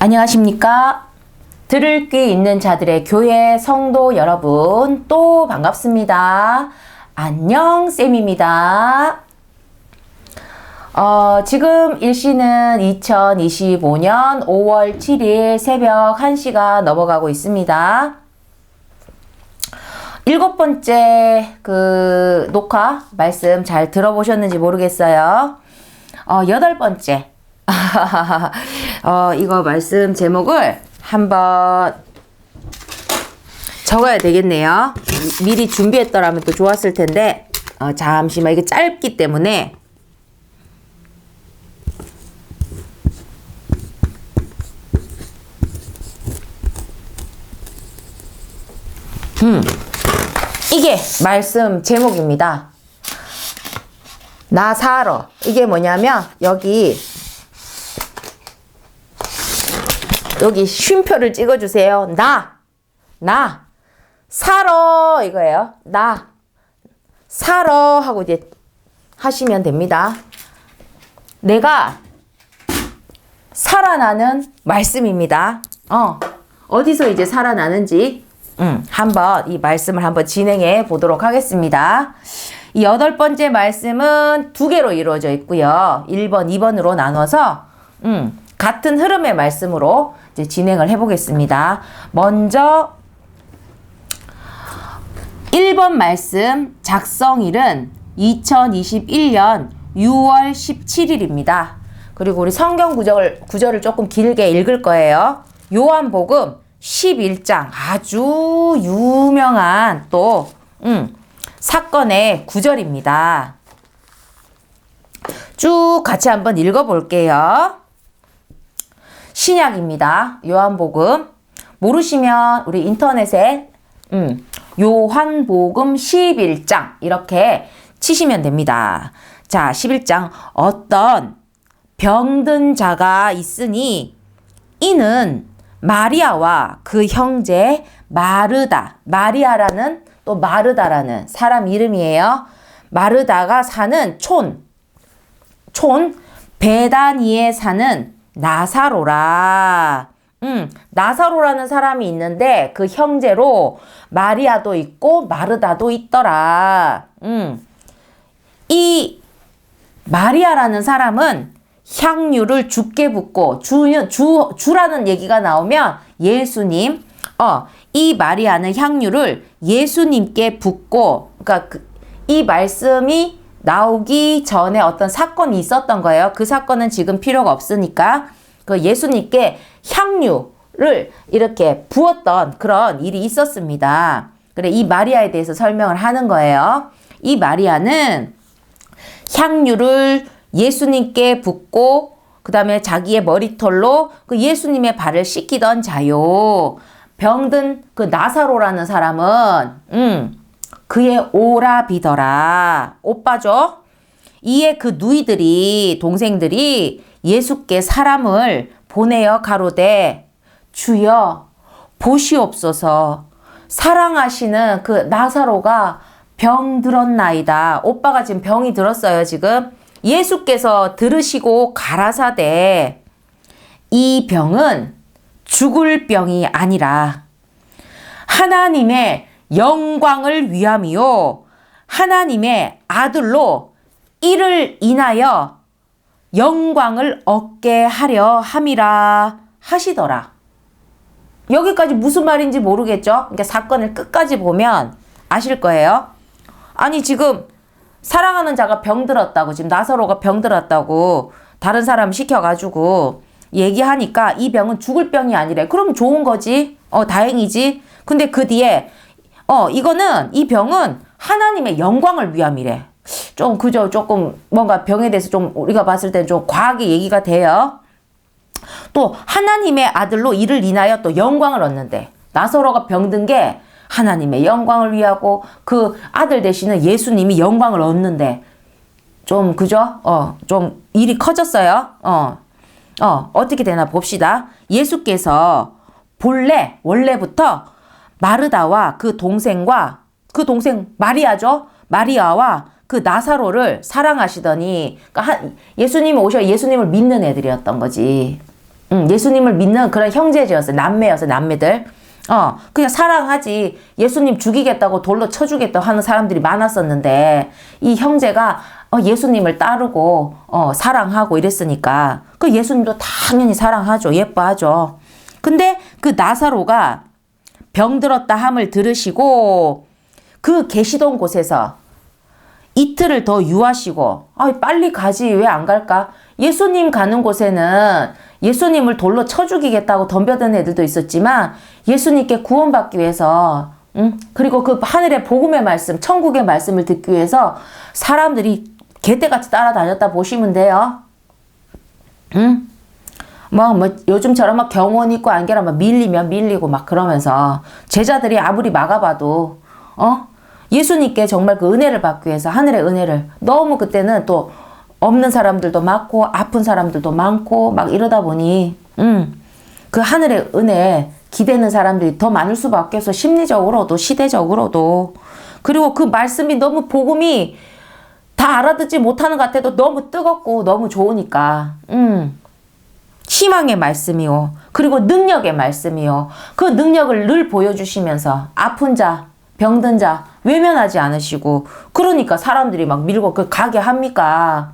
안녕하십니까? 들을 귀 있는 자들의 교회 성도 여러분, 또 반갑습니다. 안녕, 쌤입니다. 지금 일시는 2025년 5월 7일 새벽 1시가 넘어가고 있습니다. 7번째 녹화 말씀 잘 들어보셨는지 모르겠어요. 8번째. 이거 말씀 제목을 한번 적어야 되겠네요. 미리 준비했더라면 또 좋았을 텐데, 잠시만, 이게 짧기 때문에. 이게 말씀 제목입니다. 나사로. 이게 뭐냐면, 여기 쉼표를 찍어주세요. 나, 사러, 이거예요. 사러 하고 이제 하시면 됩니다. 내가 살아나는 말씀입니다. 어디서 이제 살아나는지, 한번 이 말씀을 한번 진행해 보도록 하겠습니다. 이 8번째 말씀은 2개로 이루어져 있고요. 1번, 2번으로 나눠서, 같은 흐름의 말씀으로 이제 진행을 해보겠습니다. 먼저 1번 말씀 작성일은 2021년 6월 17일입니다. 그리고 우리 성경 구절을 조금 길게 읽을 거예요. 요한복음 11장 아주 유명한 또 사건의 구절입니다. 쭉 같이 한번 읽어볼게요. 신약입니다. 요한복음. 모르시면 우리 인터넷에 요한복음 11장 이렇게 치시면 됩니다. 자, 11장. 어떤 병든 자가 있으니 이는 마리아와 그 형제 마르다. 마리아라는 또 마르다라는 사람 이름이에요. 마르다가 사는 촌 베다니에 사는 나사로라. 나사로라는 사람이 있는데 그 형제로 마리아도 있고 마르다도 있더라. 이 마리아라는 사람은 향유를 주께 붓고 주라는 얘기가 나오면 예수님, 이 마리아는 향유를 예수님께 붓고, 그러니까 이 말씀이 나오기 전에 어떤 사건이 있었던 거예요. 그 사건은 지금 필요가 없으니까 그 예수님께 향유를 이렇게 부었던 그런 일이 있었습니다. 그래, 이 마리아에 대해서 설명을 하는 거예요. 이 마리아는 향유를 예수님께 붓고 그 다음에 자기의 머리털로 그 예수님의 발을 씻기던 자요. 병든 그 나사로라는 사람은 그의 오라비더라. 오빠죠. 이에 그 누이들이, 동생들이 예수께 사람을 보내어 가로되 주여 보시옵소서. 사랑하시는 그 나사로가 병들었나이다. 오빠가 지금 병이 들었어요. 지금 예수께서 들으시고 가라사대 이 병은 죽을 병이 아니라 하나님의 영광을 위함이요 하나님의 아들로 이를 인하여 영광을 얻게 하려 함이라 하시더라. 여기까지 무슨 말인지 모르겠죠? 그러니까 사건을 끝까지 보면 아실 거예요. 아니, 지금 사랑하는 자가 병들었다고, 지금 나사로가 병들었다고 다른 사람 시켜가지고 얘기하니까 이 병은 죽을 병이 아니래. 그럼 좋은 거지. 다행이지. 근데 그 뒤에 이 병은 하나님의 영광을 위함이래. 좀 그죠? 조금 뭔가 병에 대해서 좀 우리가 봤을 때는 좀 과하게 얘기가 돼요. 또 하나님의 아들로 이를 인하여 또 영광을 얻는데, 나사로가 병든 게 하나님의 영광을 위하고 그 아들 되시는 예수님이 영광을 얻는데 좀 그죠? 좀 일이 커졌어요. 어떻게 되나 봅시다. 예수께서 원래부터 마르다와 그 동생 마리아죠. 마리아와 그 나사로를 사랑하시더니, 그러니까 예수님이 오셔 예수님을 믿는 애들이었던 거지. 예수님을 믿는 그런 형제제였어요. 남매였어요. 남매들. 그냥 사랑하지. 예수님 죽이겠다고 돌로 쳐주겠다고 하는 사람들이 많았었는데 이 형제가 예수님을 따르고 사랑하고 이랬으니까 그 예수님도 당연히 사랑하죠. 예뻐하죠. 근데 그 나사로가 병들었다 함을 들으시고 그 계시던 곳에서 이틀을 더 유하시고 빨리 가지 왜 안 갈까? 예수님 가는 곳에는 예수님을 돌로 쳐 죽이겠다고 덤벼드는 애들도 있었지만 예수님께 구원받기 위해서 그리고 그 하늘의 복음의 말씀, 천국의 말씀을 듣기 위해서 사람들이 개떼같이 따라다녔다 보시면 돼요. 요즘처럼 막 경원 있고 안개라 막 밀리면 밀리고 막 그러면서 제자들이 아무리 막아봐도 예수님께 정말 그 은혜를 받기 위해서 하늘의 은혜를 너무 그때는 또 없는 사람들도 많고 아픈 사람들도 많고 막 이러다 보니 그 하늘의 은혜 기대는 사람들이 더 많을 수밖에 없어. 심리적으로도 시대적으로도. 그리고 그 말씀이 너무 복음이 다 알아듣지 못하는 것 같아도 너무 뜨겁고 너무 좋으니까 희망의 말씀이요. 그리고 능력의 말씀이요. 그 능력을 늘 보여주시면서 아픈 자, 병든 자 외면하지 않으시고 그러니까 사람들이 막 밀고 가게 합니까?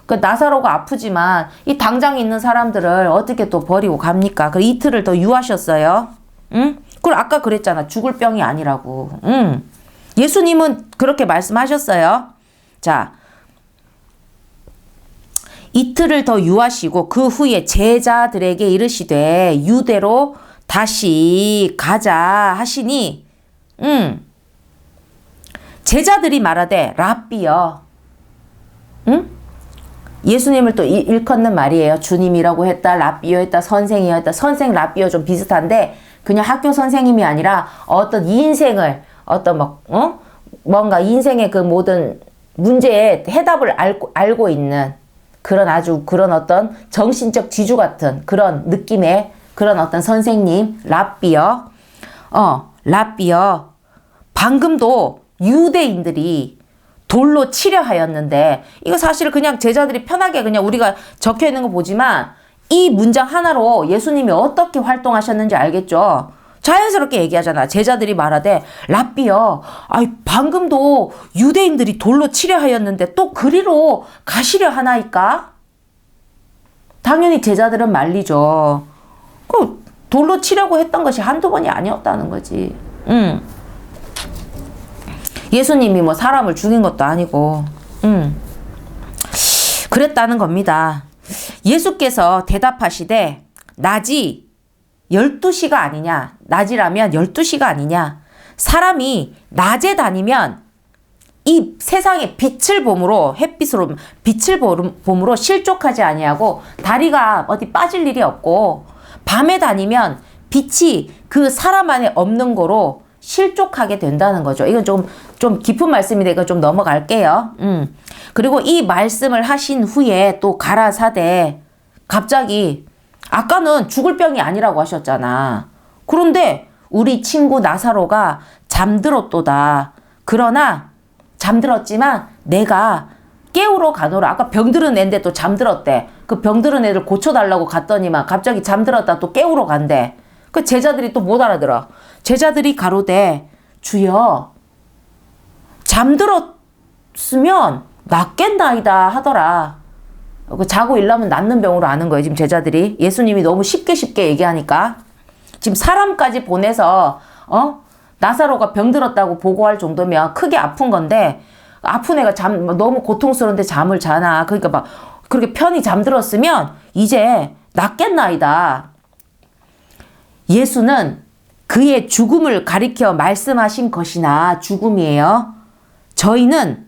그 나사로가 아프지만 이 당장 있는 사람들을 어떻게 또 버리고 갑니까? 그 이틀을 더 유하셨어요. 그리고 아까 그랬잖아. 죽을 병이 아니라고. 예수님은 그렇게 말씀하셨어요. 자, 이틀을 더 유하시고 그 후에 제자들에게 이르시되 유대로 다시 가자 하시니 제자들이 말하되 랍비여. 예수님을 또 일컫는 말이에요. 주님이라고 했다, 랍비여 했다, 선생이여 했다. 선생, 랍비여 좀 비슷한데 그냥 학교 선생님이 아니라 어떤 인생을 뭔가 인생의 그 모든 문제에 해답을 알고 있는 그런 어떤 정신적 지주 같은 그런 느낌의 그런 어떤 선생님, 랍비여. 랍비여. 방금도 유대인들이 돌로 치려 하였는데 이거 사실 그냥 제자들이 편하게 그냥 우리가 적혀 있는 거 보지만 이 문장 하나로 예수님이 어떻게 활동하셨는지 알겠죠? 자연스럽게 얘기하잖아. 제자들이 말하되 랍비여, 방금도 유대인들이 돌로 치려 하였는데 또 그리로 가시려 하나이까? 당연히 제자들은 말리죠. 돌로 치려고 했던 것이 한두 번이 아니었다는 거지. 예수님이 뭐 사람을 죽인 것도 아니고 그랬다는 겁니다. 예수께서 대답하시되 낮이 12시가 아니냐. 낮이라면 12시가 아니냐. 사람이 낮에 다니면 이 세상에 빛을 봄으로 햇빛으로 빛을 봄으로 실족하지 아니하고 다리가 어디 빠질 일이 없고 밤에 다니면 빛이 그 사람 안에 없는 거로 실족하게 된다는 거죠. 이건 좀 깊은 말씀인데 이거 좀 넘어갈게요. 그리고 이 말씀을 하신 후에 또 가라사대 갑자기 아까는 죽을 병이 아니라고 하셨잖아. 그런데 우리 친구 나사로가 잠들었도다. 그러나 잠들었지만 내가 깨우러 가노라. 아까 병들은 애인데 또 잠들었대. 그 병들은 애를 고쳐달라고 갔더니만 갑자기 잠들었다 또 깨우러 간대. 그 제자들이 또 못 알아들어. 제자들이 가로되 주여 잠들었으면 낫겠나이다 하더라. 자고 일하면 낫는 병으로 아는 거예요. 지금 제자들이. 예수님이 너무 쉽게 얘기하니까. 지금 사람까지 보내서 나사로가 병들었다고 보고할 정도면 크게 아픈 건데 아픈 애가 너무 고통스러운데 잠을 자나. 그러니까 막 그렇게 편히 잠들었으면 이제 낫겠나이다. 예수는 그의 죽음을 가리켜 말씀하신 것이나 죽음이에요. 저희는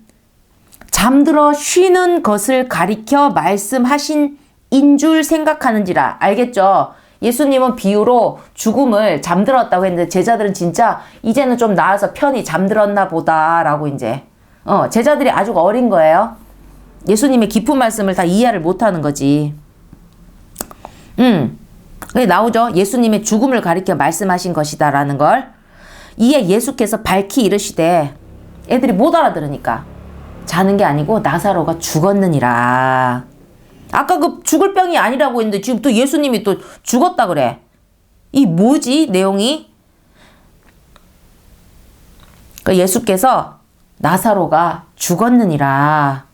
잠들어 쉬는 것을 가리켜 말씀하신 인 줄 생각하는지라. 알겠죠? 예수님은 비유로 죽음을 잠들었다고 했는데 제자들은 진짜 이제는 좀 나아서 편히 잠들었나 보다라고 이제 제자들이 아주 어린 거예요. 예수님의 깊은 말씀을 다 이해를 못하는 거지. 나오죠. 예수님의 죽음을 가리켜 말씀하신 것이다라는 걸. 이에 예수께서 밝히 이르시되 애들이 못 알아들으니까 자는 게 아니고 나사로가 죽었느니라. 아까 그 죽을 병이 아니라고 했는데 지금 또 예수님이 또 죽었다 그래. 이 뭐지 내용이? 그러니까 예수께서 나사로가 죽었느니라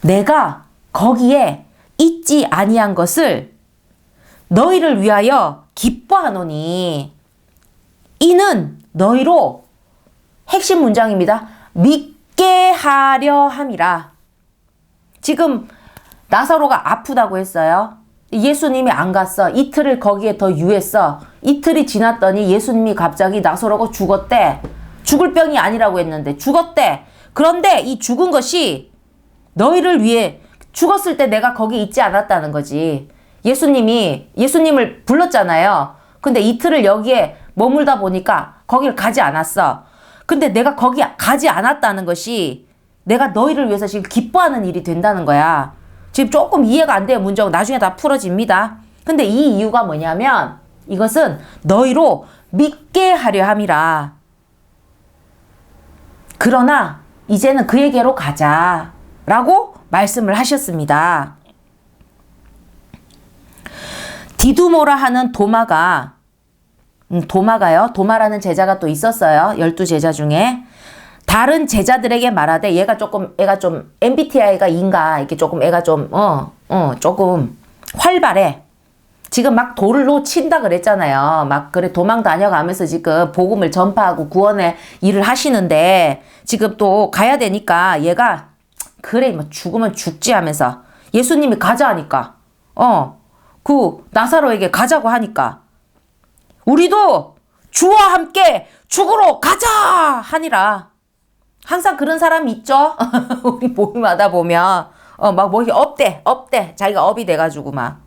내가 거기에 있지 아니한 것을 너희를 위하여 기뻐하노니 이는 너희로 핵심 문장입니다. 믿게 하려 함이라. 지금 나사로가 아프다고 했어요. 예수님이 안 갔어. 이틀을 거기에 더 유했어. 이틀이 지났더니 예수님이 갑자기 나사로가 죽었대. 죽을 병이 아니라고 했는데 죽었대. 그런데 이 죽은 것이 너희를 위해 죽었을 때 내가 거기 있지 않았다는 거지. 예수님을 불렀잖아요. 근데 이틀을 여기에 머물다 보니까 거기를 가지 않았어. 근데 내가 거기 가지 않았다는 것이 내가 너희를 위해서 지금 기뻐하는 일이 된다는 거야. 지금 조금 이해가 안 돼요. 문제가 나중에 다 풀어집니다. 근데 이 이유가 뭐냐면 이것은 너희로 믿게 하려 함이라. 그러나 이제는 그에게로 가자 라고 말씀을 하셨습니다. 디두모라 하는 도마라는 제자가 또 있었어요. 12제자 중에. 다른 제자들에게 말하되 애가 좀 MBTI가 인가 이렇게 조금 애가 좀 조금 활발해. 지금 막 돌로 친다 그랬잖아요. 막 그래 도망 다녀가면서 지금 복음을 전파하고 구원의 일을 하시는데 지금 또 가야 되니까 얘가 그래 뭐 죽으면 죽지 하면서 예수님이 가자 하니까 그 나사로에게 가자고 하니까 우리도 주와 함께 죽으러 가자 하니라. 항상 그런 사람이 있죠. 우리 모임하다 보면 막 뭐 업대 자기가 업이 돼가지고 막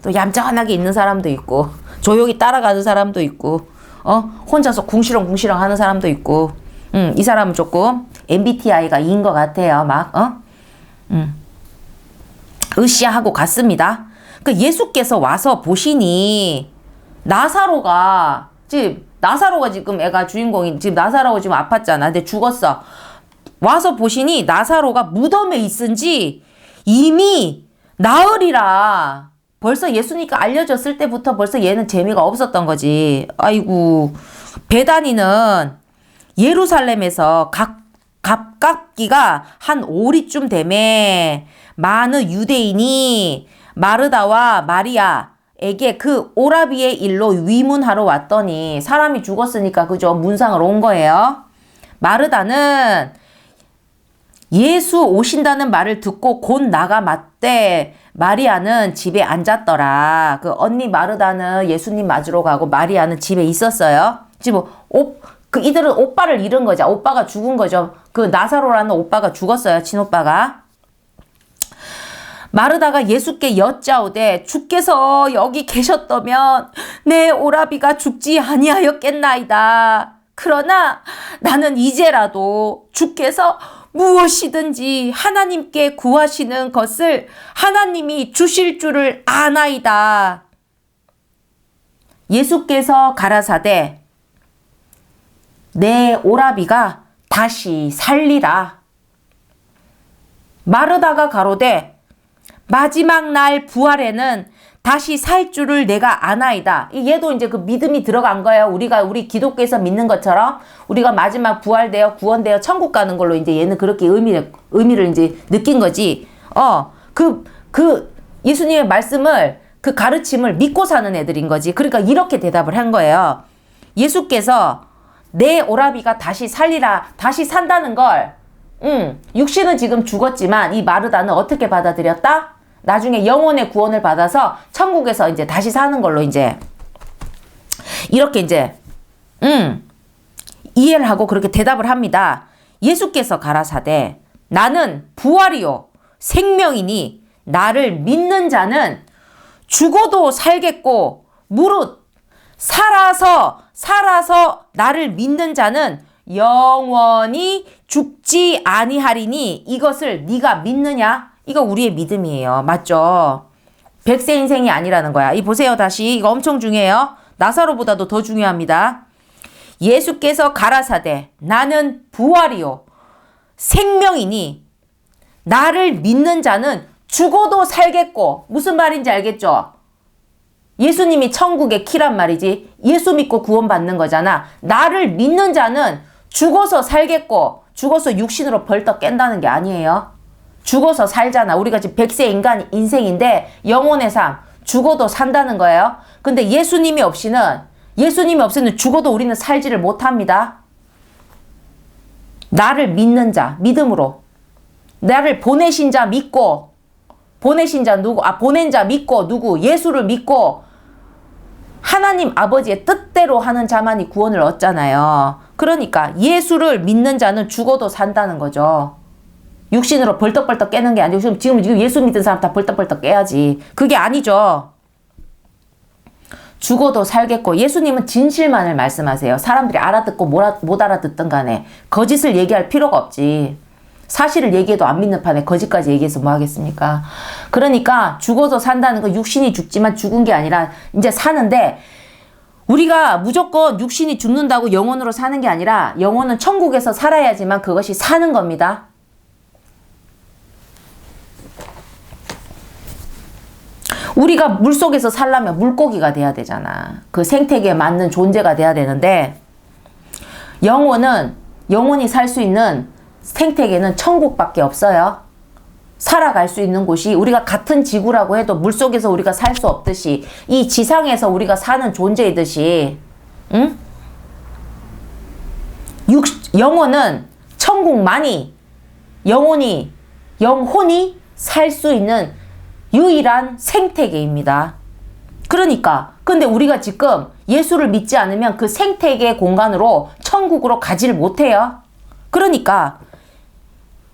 또 얌전하게 있는 사람도 있고 조용히 따라가는 사람도 있고 혼자서 궁시렁궁시렁 하는 사람도 있고 이 사람은 조금 MBTI가 인 것 같아요. 막 으쌰하고 갔습니다. 그 예수께서 와서 보시니 나사로가 지금 애가 주인공인 지금 나사로가 지금 아팠잖아. 근데 죽었어. 와서 보시니 나사로가 무덤에 있은지 이미 나으리라. 벌써 예수니까 알려졌을 때부터 벌써 얘는 재미가 없었던 거지. 아이고 베다니는 예루살렘에서 가깝기가 한 오리쯤 되매 많은 유대인이 마르다와 마리아에게 그 오라비의 일로 위문하러 왔더니 사람이 죽었으니까 그죠? 문상을 온 거예요. 마르다는 예수 오신다는 말을 듣고 곧 나가 맞대. 마리아는 집에 앉았더라. 그 언니 마르다는 예수님 맞으러 가고 마리아는 집에 있었어요. 지금 이들은 오빠를 잃은 거죠. 오빠가 죽은 거죠. 그 나사로라는 오빠가 죽었어요. 친오빠가. 마르다가 예수께 여짜오되 주께서 여기 계셨다면 내 오라비가 죽지 아니하였겠나이다. 그러나 나는 이제라도 주께서 무엇이든지 하나님께 구하시는 것을 하나님이 주실 줄을 아나이다. 예수께서 가라사대 내 오라비가 다시 살리라. 마르다가 가로되 마지막 날 부활에는 다시 살 줄을 내가 아나이다. 얘도 이제 그 믿음이 들어간 거예요. 우리 기독교에서 믿는 것처럼 우리가 마지막 부활되어 구원되어 천국 가는 걸로 이제 얘는 그렇게 의미를 이제 느낀 거지. 그 예수님의 말씀을 그 가르침을 믿고 사는 애들인 거지. 그러니까 이렇게 대답을 한 거예요. 예수께서 내 오라비가 다시 살리라. 다시 산다는 걸 육신은 지금 죽었지만 이 마르다는 어떻게 받아들였다? 나중에 영혼의 구원을 받아서 천국에서 이제 다시 사는 걸로 이제 이렇게 이제 이해를 하고 그렇게 대답을 합니다. 예수께서 가라사대 나는 부활이요 생명이니 나를 믿는 자는 죽어도 살겠고 무릇 살아서 나를 믿는 자는 영원히 죽지 아니하리니 이것을 네가 믿느냐? 이거 우리의 믿음이에요. 맞죠? 백세 인생이 아니라는 거야. 이 보세요. 다시 이거 엄청 중요해요. 나사로보다도 더 중요합니다. 예수께서 가라사대 나는 부활이요 생명이니 나를 믿는 자는 죽어도 살겠고. 무슨 말인지 알겠죠? 예수님이 천국의 키란 말이지. 예수 믿고 구원받는 거잖아. 나를 믿는 자는 죽어서 살겠고, 죽어서 육신으로 벌떡 깬다는 게 아니에요. 죽어서 살잖아. 우리가 지금 100세 인간 인생인데 영혼의 삶, 죽어도 산다는 거예요. 근데 예수님이 없이는 죽어도 우리는 살지를 못합니다. 나를 믿는 자, 믿음으로. 나를 보내신 자 믿고, 보내신 자 누구? 보낸 자 믿고, 누구? 예수를 믿고, 하나님 아버지의 뜻대로 하는 자만이 구원을 얻잖아요. 그러니까 예수를 믿는 자는 죽어도 산다는 거죠. 육신으로 벌떡벌떡 깨는 게 아니고, 지금 예수 믿는 사람 다 벌떡벌떡 깨야지. 그게 아니죠. 죽어도 살겠고. 예수님은 진실만을 말씀하세요. 사람들이 알아듣고 못 알아듣든 간에 거짓을 얘기할 필요가 없지. 사실을 얘기해도 안 믿는 판에 거짓까지 얘기해서 뭐 하겠습니까? 그러니까 죽어도 산다는 거, 육신이 죽지만 죽은 게 아니라 이제 사는데, 우리가 무조건 육신이 죽는다고 영혼으로 사는 게 아니라 영혼은 천국에서 살아야지만 그것이 사는 겁니다. 우리가 물속에서 살려면 물고기가 돼야 되잖아. 그 생태계에 맞는 존재가 돼야 되는데, 영혼이 살 수 있는 생태계는 천국밖에 없어요. 살아갈 수 있는 곳이, 우리가 같은 지구라고 해도 물속에서 우리가 살 수 없듯이, 이 지상에서 우리가 사는 존재이듯이, 응? 영혼은 천국만이, 영혼이 살 수 있는 유일한 생태계입니다. 그러니까 근데 우리가 지금 예수를 믿지 않으면 그 생태계 공간으로 천국으로 가지를 못해요. 그러니까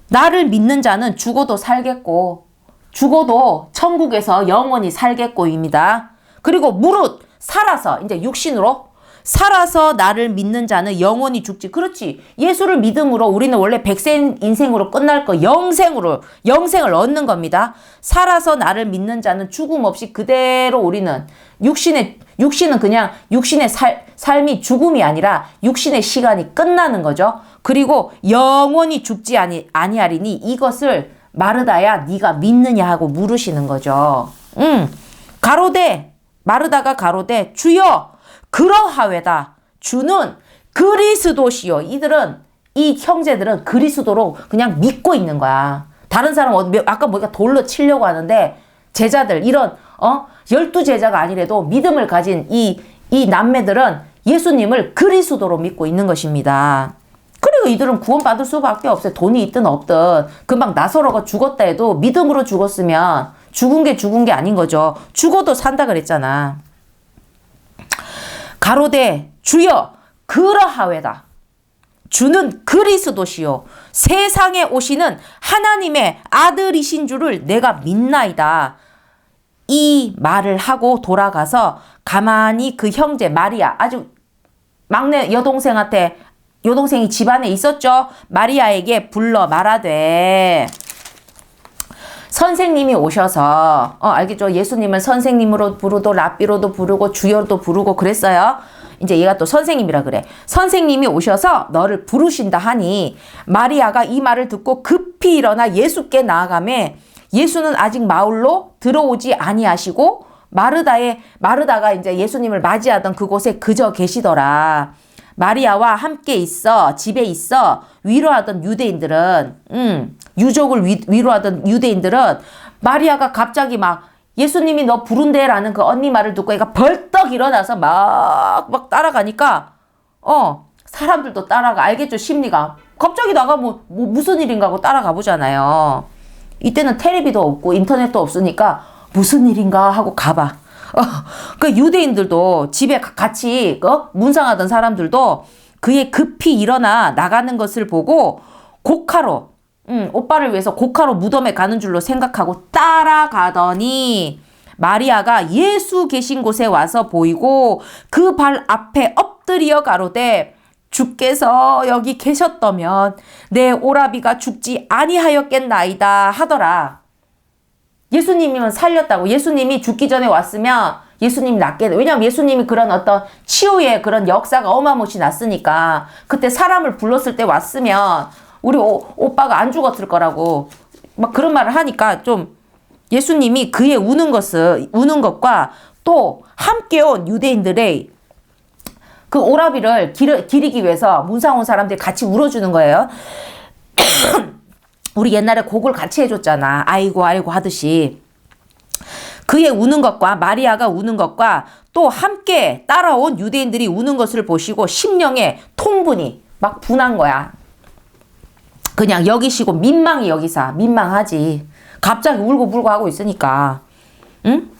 나를 믿는 자는 죽어도 살겠고, 죽어도 천국에서 영원히 살겠고입니다. 그리고 무릇 살아서, 이제 육신으로 살아서 나를 믿는 자는 영원히 죽지. 그렇지. 예수를 믿음으로 우리는 원래 100세 인생으로 끝날 거, 영생을 얻는 겁니다. 살아서 나를 믿는 자는 죽음 없이 그대로 우리는 육신은 그냥 육신의 삶이 죽음이 아니라 육신의 시간이 끝나는 거죠. 그리고 영원히 죽지 아니하리니 이것을 마르다야 네가 믿느냐 하고 물으시는 거죠. 마르다가 가로되 주여 그러하외다. 주는 그리스도시요. 이 형제들은 그리스도로 그냥 믿고 있는 거야. 다른 사람 아까 뭐가 돌로 치려고 하는데, 제자들, 이런 12제자가 아니래도 믿음을 가진 이 남매들은 예수님을 그리스도로 믿고 있는 것입니다. 그리고 이들은 구원받을 수밖에 없어요. 돈이 있든 없든. 금방 나사로가 죽었다 해도 믿음으로 죽었으면 죽은 게 아닌 거죠. 죽어도 산다 그랬잖아. 가로되 주여 그러하외다. 주는 그리스도시요 세상에 오시는 하나님의 아들이신 줄을 내가 믿나이다. 이 말을 하고 돌아가서 가만히 그 형제 마리아, 아주 막내 여동생이 집안에 있었죠. 마리아에게 불러 말하되, 선생님이 오셔서, 알겠죠? 예수님을 선생님으로 부르고 랍비로도 부르고 주여도 부르고 그랬어요. 이제 얘가 또 선생님이라 그래. 선생님이 오셔서 너를 부르신다 하니, 마리아가 이 말을 듣고 급히 일어나 예수께 나아가매, 예수는 아직 마을로 들어오지 아니하시고 마르다가 이제 예수님을 맞이하던 그곳에 그저 계시더라. 마리아와 함께 집에 있어 위로하던 유대인들은, 유족을 위로하던 유대인들은 마리아가 갑자기 막 예수님이 너 부른대 라는 그 언니 말을 듣고 얘가 벌떡 일어나서 막 따라가니까, 사람들도 따라가. 알겠죠? 심리가. 갑자기 나가면 무슨 일인가 하고 따라가 보잖아요. 이때는 텔레비도 없고 인터넷도 없으니까 무슨 일인가 하고 가봐. 그 유대인들도 집에 같이 문상하던 사람들도 그의 급히 일어나 나가는 것을 보고 곡하러, 오빠를 위해서 곡하러 무덤에 가는 줄로 생각하고 따라가더니, 마리아가 예수 계신 곳에 와서 보이고 그 발 앞에 엎드려 가로되 주께서 여기 계셨다면 내 오라비가 죽지 아니하였겠나이다 하더라. 예수님이면 살렸다고. 예수님이 죽기 전에 왔으면 예수님이 낫게 돼. 왜냐하면 예수님이 그런 어떤 치유의 그런 역사가 어마무시 났으니까, 그때 사람을 불렀을 때 왔으면 우리 오빠가 안 죽었을 거라고 막 그런 말을 하니까 좀 예수님이 그의 우는 것과 또 함께 온 유대인들의 그 오라비를 기리기 위해서 문상 온 사람들이 같이 울어주는 거예요. 우리 옛날에 곡을 같이 해줬잖아. 아이고 아이고 하듯이. 그의 우는 것과 마리아가 우는 것과 또 함께 따라온 유대인들이 우는 것을 보시고 심령에 통분이 막 분한 거야. 그냥 여기시고 민망히 여기사. 민망하지. 갑자기 울고 불고 하고 있으니까. 응?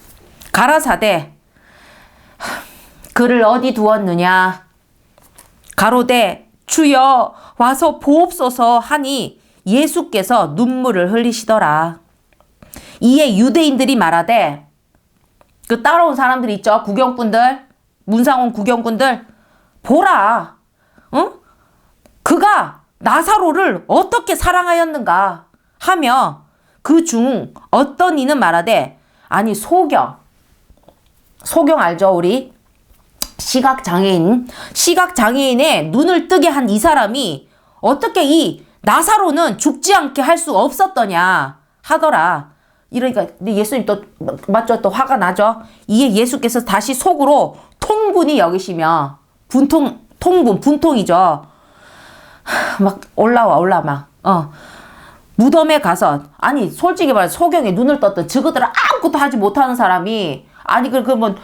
가라사대 그를 어디 두었느냐. 가로되 주여 와서 보옵소서 하니 예수께서 눈물을 흘리시더라. 이에 유대인들이 말하되 그 따라온 사람들 있죠. 구경꾼들. 문상 온 구경꾼들. 보라. 응? 그가 나사로를 어떻게 사랑하였는가 하며 그 중 어떤 이는 말하되 아니 소경 알죠 우리? 시각장애인의 눈을 뜨게 한 이 사람이 어떻게 이 나사로는 죽지 않게 할 수 없었더냐 하더라. 이러니까 예수님 또 맞죠? 또 화가 나죠? 이에 예수께서 다시 속으로 통분이 여기시며 분통이죠. 막 올라와 막 무덤에 가서 아니 솔직히 말해 소경에 눈을 떴던 저거들은 아무것도 하지 못하는 사람이 아니 그러면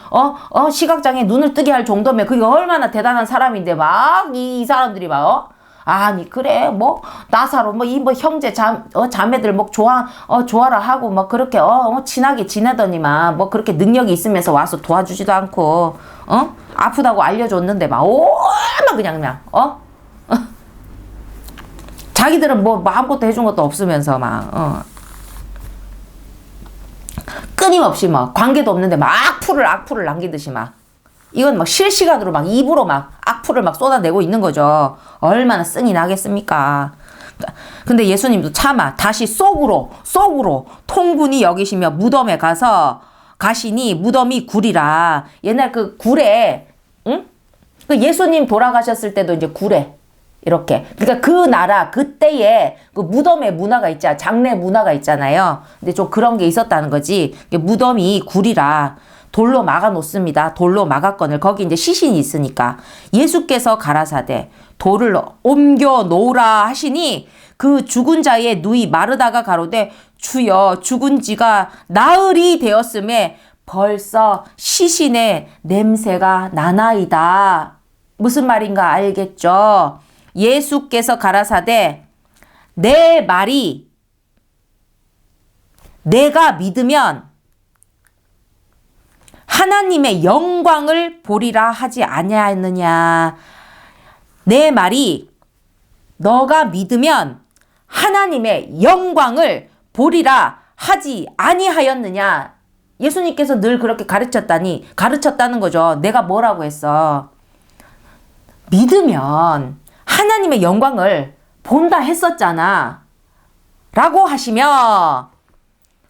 시각장애 눈을 뜨게 할 정도면 그게 얼마나 대단한 사람인데 막 이 사람들이 막 아니 그래 뭐 나사로 뭐 이 형제 자매들 뭐 좋아라 하고 뭐 그렇게 친하게 지내더니만 뭐 그렇게 능력이 있으면서 와서 도와주지도 않고 아프다고 알려줬는데 막 그냥 자기들은 뭐 아무것도 해준 것도 없으면서 막 끊임없이 막 관계도 없는데 막 악플을 남기듯이 막 이건 막 실시간으로 막 입으로 막 악플을 막 쏟아내고 있는 거죠. 얼마나 쓴이 나겠습니까? 근데 예수님도 차마 다시 속으로 통분이 여기시며 무덤에 가시니 무덤이 굴이라. 옛날 그 굴에 응? 그 예수님 돌아가셨을 때도 이제 굴에 이렇게. 그러니까 그 나라 그때에 그 무덤의 문화가 있잖아. 장례 문화가 있잖아요. 근데 좀 그런 게 있었다는 거지. 무덤이 굴이라. 돌로 막아 놓습니다. 돌로 막았거늘. 거기 이제 시신이 있으니까. 예수께서 가라사대 돌을 옮겨 놓으라 하시니 그 죽은 자의 누이 마르다가 가로되 주여 죽은 지가 나흘이 되었음에 벌써 시신의 냄새가 나나이다. 무슨 말인가 알겠죠? 예수께서 가라사대 내 말이 내가 믿으면 하나님의 영광을 보리라 하지 아니하였느냐. 내 말이 너가 믿으면 하나님의 영광을 보리라 하지 아니하였느냐. 예수님께서 늘 그렇게 가르쳤다는 거죠. 내가 뭐라고 했어? 믿으면 하나님의 영광을 본다 했었잖아. 라고 하시며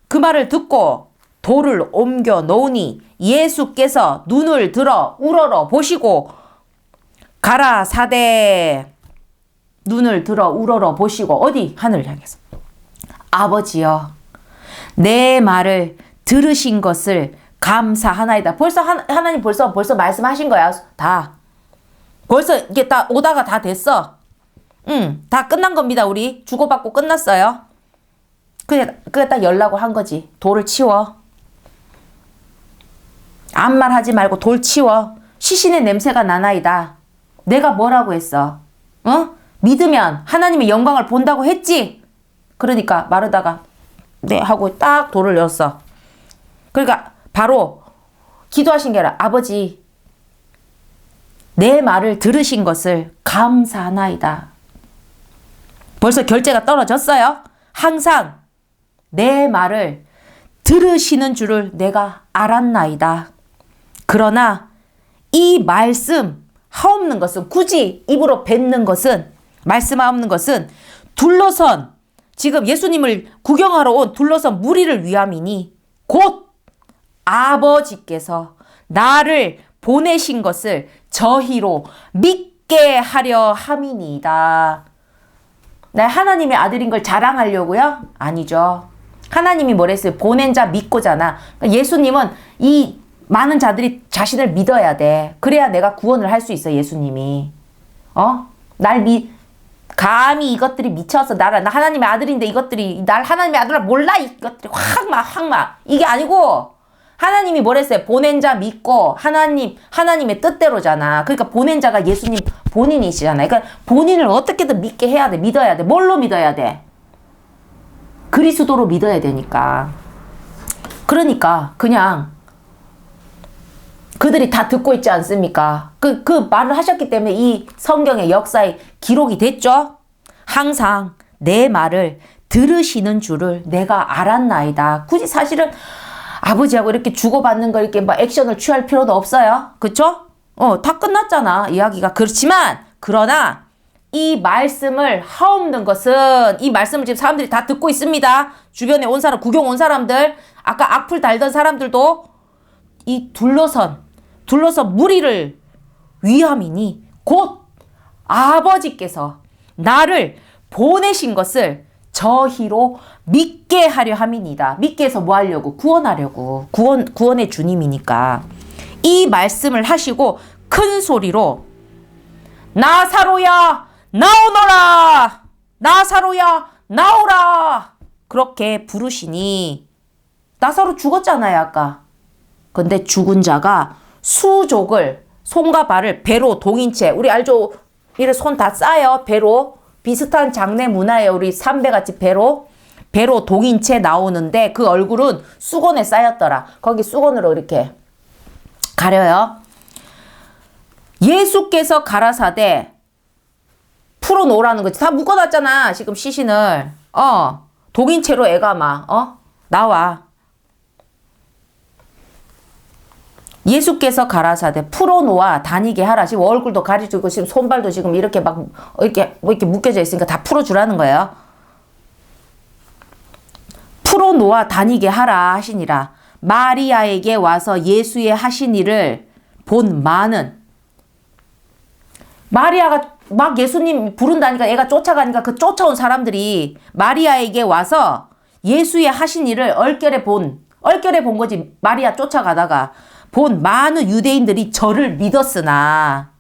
그 말을 듣고 돌을 옮겨 놓으니 예수께서 눈을 들어 우러러 보시고 가라사대 눈을 들어 우러러 보시고 어디? 하늘을 향해서 아버지여 내 말을 들으신 것을 감사하나이다. 벌써 하나님 벌써 말씀하신 거야. 다 벌써 이게 다 오다가 다 됐어. 다 끝난 겁니다. 우리 주고받고 끝났어요. 그게 딱 열라고 한 거지. 돌을 치워. 아무 말 하지 말고 돌 치워. 시신의 냄새가 나나이다. 내가 뭐라고 했어? 믿으면 하나님의 영광을 본다고 했지? 그러니까 마르다가 네 하고 딱 돌을 열었어. 그러니까 바로 기도하신 게 아니라 아버지 내 말을 들으신 것을 감사하나이다. 벌써 결제가 떨어졌어요. 항상 내 말을 들으시는 줄을 내가 알았나이다. 그러나 이 말씀 하옵는 것은 굳이 입으로 뱉는 것은 말씀하옵는 것은 둘러선 지금 예수님을 구경하러 온 둘러선 무리를 위함이니 곧 아버지께서 나를 보내신 것을 저희로 믿게 하려 함이니이다. 나 하나님의 아들인 걸 자랑하려고요? 아니죠. 하나님이 뭐랬어요? 보낸 자 믿고잖아. 그러니까 예수님은 이 많은 자들이 자신을 믿어야 돼. 그래야 내가 구원을 할 수 있어, 예수님이. 감히 이것들이 미쳐서 나 하나님의 아들인데 이것들이 날 하나님의 아들을 몰라, 이것들이 확 막 이게 아니고, 하나님이 뭐랬어요? 보낸 자 믿고 하나님의 뜻대로잖아. 그러니까 보낸 자가 예수님 본인이시잖아요. 그러니까 본인을 어떻게든 믿게 해야 돼. 믿어야 돼. 뭘로 믿어야 돼? 그리스도로 믿어야 되니까. 그러니까 그냥 그들이 다 듣고 있지 않습니까? 그 말을 하셨기 때문에 이 성경의 역사에 기록이 됐죠? 항상 내 말을 들으시는 줄을 내가 알았나이다. 굳이 사실은 아버지하고 이렇게 주고받는 거 이렇게 막 액션을 취할 필요도 없어요. 그쵸? 다 끝났잖아, 이야기가. 그러나 이 말씀을 하옵는 것은, 이 말씀을 지금 사람들이 다 듣고 있습니다. 주변에 온 사람, 구경 온 사람들, 아까 악플 달던 사람들도 이 둘러선 무리를 위함이니 곧 아버지께서 나를 보내신 것을 저희로 믿게 하려 함이니이다. 믿게 해서 뭐 하려고? 구원하려고. 구원의 주님이니까. 이 말씀을 하시고 큰 소리로 나사로야 나오너라! 나사로야 나오라! 그렇게 부르시니, 나사로 죽었잖아요, 아까. 근데 죽은 자가 수족을, 손과 발을 배로 동인채, 우리 알죠? 이래 손 다 싸요, 배로. 비슷한 장례 문화예요. 우리 삼배같이 배로 동인채 나오는데 그 얼굴은 수건에 쌓였더라. 거기 수건으로 이렇게 가려요. 예수께서 가라사대 풀어놓으라는 거지. 다 묶어놨잖아, 지금 시신을. 동인채로 애가 막 나와. 예수께서 가라사대 풀어놓아 다니게 하라. 지금 얼굴도 가려주고 지금 손발도 지금 이렇게 막 이렇게 묶여져 있으니까 다 풀어주라는 거예요. 풀어놓아 다니게 하라 하시니라. 마리아에게 와서 예수의 하신 일을 본 많은, 마리아가 막 예수님 부른다니까 애가 쫓아가니까 그 쫓아온 사람들이 마리아에게 와서 예수의 하신 일을 얼결에 본 거지. 마리아 쫓아가다가 본 많은 유대인들이 저를 믿었으나,